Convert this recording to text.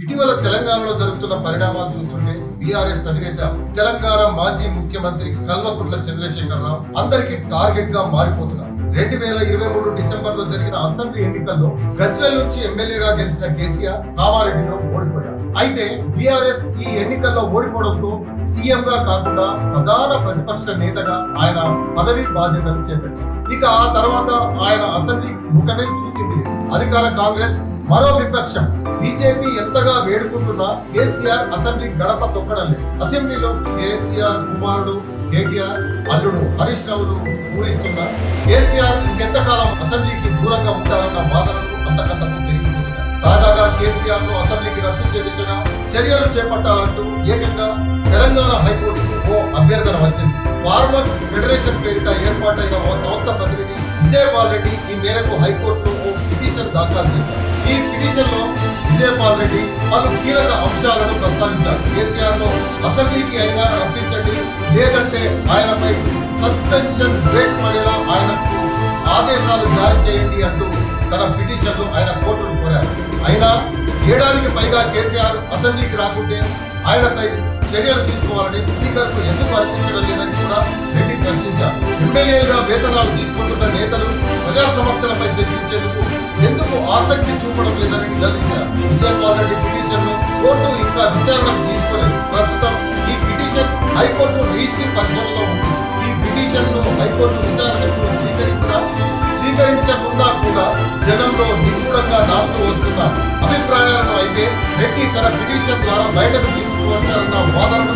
ఇటీవల తెలంగాణలో జరుగుతున్న పరిణామాలు చూస్తుంటే బీఆర్ఎస్ అధినేత తెలంగాణ మాజీ ముఖ్యమంత్రి కల్వకుంట్ల చంద్రశేఖరరావు అందరికీ టార్గెట్ గా మారిపోతున్నారు. 2023 డిసెంబర్ లో జరిగిన అసెంబ్లీ ఎన్నికల్లో గజ్వేల్ నుంచి ఎమ్మెల్యేగా గెలిచిన కేసీఆర్ కామారెడ్డిలో ఓడిపోయారు. అయితే బీఆర్ఎస్ ఈ ఎన్నికల్లో ఓడిపోవడంతో సీఎం గా కాకుండా ప్రధాన ప్రతిపక్ష నేతగా ఆయన పదవి బాధ్యతలు చేపట్టారు. ఇక ఆ తర్వాత ఆయన అసెంబ్లీ ముఖమే చూసింది. అధికార కాంగ్రెస్ మరో విపక్షం బీజేపీ ఎంతగా వేడుకుంటున్నా కేసీఆర్ అసెంబ్లీ గడప తొక్కడం లేదు. అసెంబ్లీలో కేసీఆర్ కుమారుడు కేటీఆర్ అల్లుడు హరీష్ రావును పూరిస్తున్న కేసీఆర్ ఇంకెంతకాలం అసెంబ్లీకి దూరంగా ఉంటారన్న వాదనలు అంతకంతకు పెరిగిపోతున్నాయి. తాజాగా కేసీఆర్ ను అసెంబ్లీకి రప్పించే దిశగా చర్యలు చేపట్టాలంటూ ఏకంగా తెలంగాణ హైకోర్టుకు ఓ అభ్యర్థన వచ్చింది. ఫార్మర్స్ ఫెడరేషన్ పేరిట ఏర్పాటైన ఓ సంస్థ ప్రతినిధి విజయపాల్ రెడ్డి ఈ మేరకు హైకోర్టులో ఓ పిటిషన్ దాఖలు చేశారు. ఈ పిటిషన్ లో విజయపాల్ రెడ్డి పలు కీలక అంశాలను ప్రస్తావించారు. కేసీఆర్ ను అసెంబ్లీకి అయినా రప్పించండి, లేదంటే ఆయనపై సస్పెన్షన్ వేట్ పడేలా ఆయనకు ఆదేశాలు జారీ చేయండి అంటూ తన పిటిషన్ లో ఆయన కోర్టును కోరారు. అయినా ఏడాదికి పైగా కేసీఆర్ అసెంబ్లీకి రాకుంటే ఆయనపై చర్యలు తీసుకోవాలని స్పీకర్ కు ఎందుకు అర్పించడం లేదని కూడా రెడ్డి ప్రశ్నించారు. ఎమ్మెల్యేలుగా వేతనాలు తీసుకుంటున్న నేతలు ప్రజా సమస్యలపై చర్చించేందుకు ఎందుకు ఆసక్తి చూపడం లేదని నిలదీశారు. విజయపాల్ రెడ్డి పిటిషన్ ను కోర్టు ఇంకా విచారణకు తీసుకోలేదు. ప్రస్తుతం ఈ పిటిషన్ హైకోర్టు రిజిస్ట్రీ పరిశీలనలో ఉంది. ఈ పిటిషన్ ను హైకోర్టు విచారణకు స్వీకరించకుండా కూడా జనంలో నిగూఢంగా నాటుతూ వస్తున్న అభిప్రాయాలను అయితే రెడ్డి తన పిటిషన్ ద్వారా బయటకు తీసుకువచ్చారన్న వాదనను